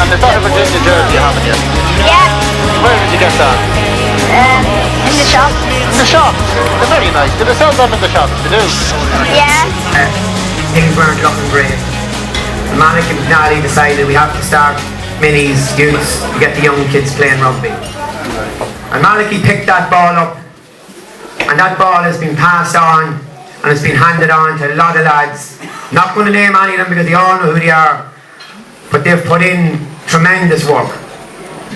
And it's not a Virginia jersey you haven't yet? Yeah. Where did you get that? In the shop. In the shops? They're very nice. Do they sell them in the shops? They do? Yeah. Things weren't looking great. The Manic and McNally decided we have to start minis, youths, to get the young kids playing rugby. And Malachy picked that ball up, and that ball has been passed on and it's been handed on to a lot of lads. Not going to name any of them because they all know who they are, but they've put in tremendous work.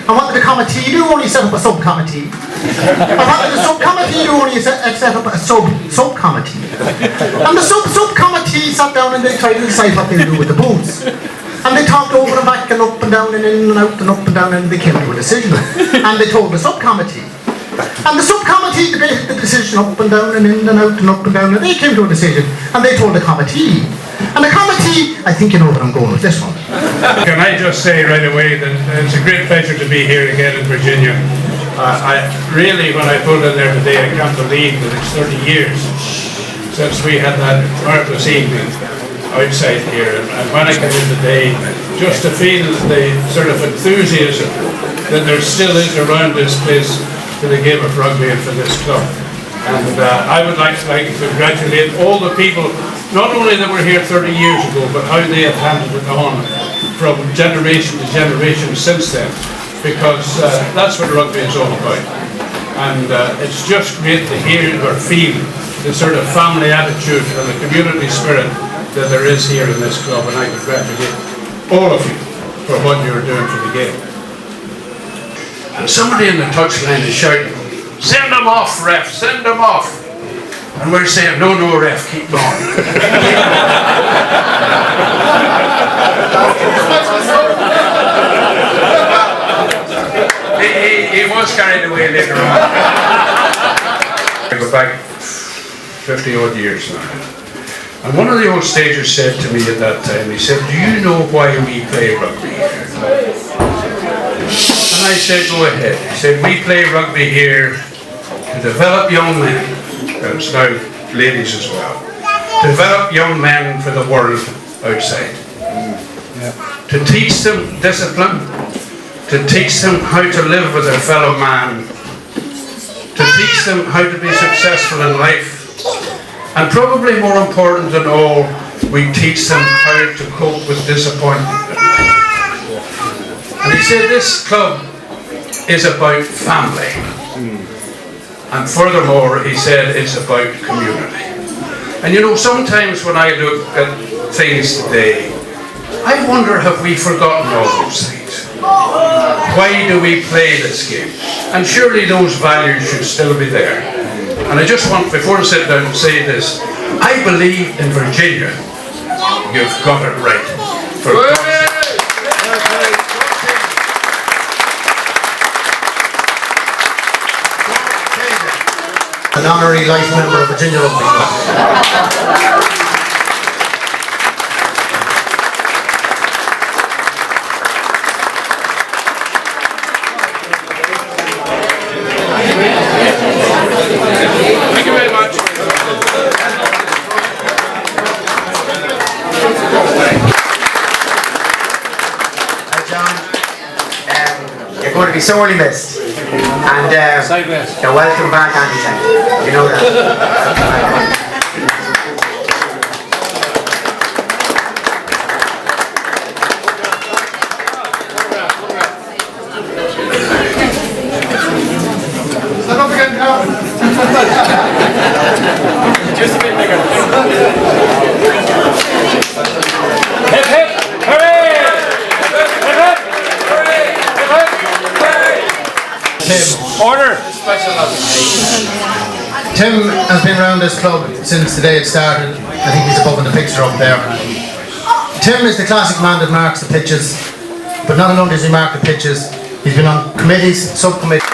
And what did the committee do? Only set up a subcommittee. And what did the subcommittee do? Only set up a subcommittee. And the subcommittee sat down and they tried to decide what they'll do with the boots. And they talked over and back and up and down and in and out and up and down, and they came to a decision. And they told the subcommittee. And the subcommittee debated the decision up and down and in and out and up and down, and they came to a decision. And they told the committee. And the committee, I think you know where I'm going with this one. Can I just say right away that it's a great pleasure to be here again in Virginia. I really, when I pulled in there today, I can't believe that it's 30 years since we had that marvelous evening outside here. And when I came in today, just to feel the sort of enthusiasm that there still is around this place for the game of rugby and for this club. And I would like to congratulate all the people, not only that were here 30 years ago, but how they have handed it on from generation to generation since then, because that's what rugby is all about. And it's just great to hear or feel the sort of family attitude and the community spirit that there is here in this club, and I congratulate all of you for what you're doing for the game. And somebody in the touchline is shouting, "Send them off, ref, send them off." And we're saying, no, ref, keep going. he was carried away later on. I go back 50 odd years now. And one of the old stagers said to me at that time, he said, "Do you know why we play rugby here?" And I said, "Go ahead." He said, "We play rugby here to develop young men," and it's now ladies as well, develop young men for the world outside. To teach them discipline, to teach them how to live with their fellow man, to teach them how to be successful in life, and probably more important than all, we teach them how to cope with disappointment in life. And he said this club is about family. And furthermore, he said, it's about community. And you know, sometimes when I look at things today, I wonder, have we forgotten all those things? Why do we play this game? And surely those values should still be there. And I just want, before I sit down, to say this. I believe in Virginia, you've got it right. For God's sake. An honorary life member of Virginia Rugby Club. Thank you very much. Hi John, you're going to be sorely missed. And you're welcome back anytime. You know that. Stand up again now. Just a bit bigger. Hip hip, hooray! Hip hip, hooray! Hip hip, hooray! Order! Tim has been around this club since the day it started. I think he's above in the picture up there. Tim is the classic man that marks the pitches, but not alone does he mark the pitches, he's been on committees, subcommittees.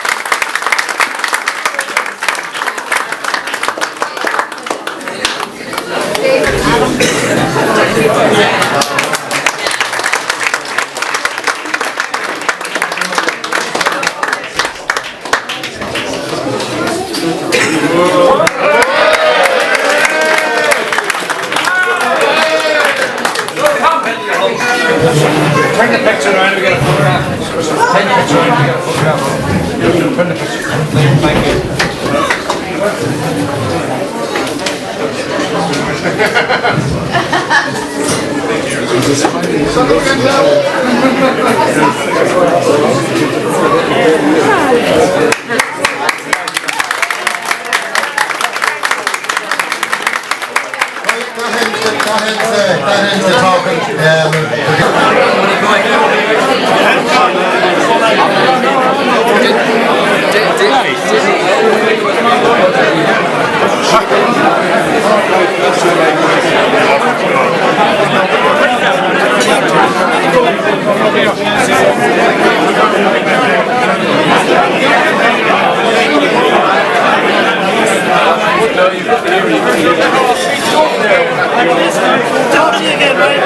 Turn the picture around, we get a that ends the talking. Talk to you again, right?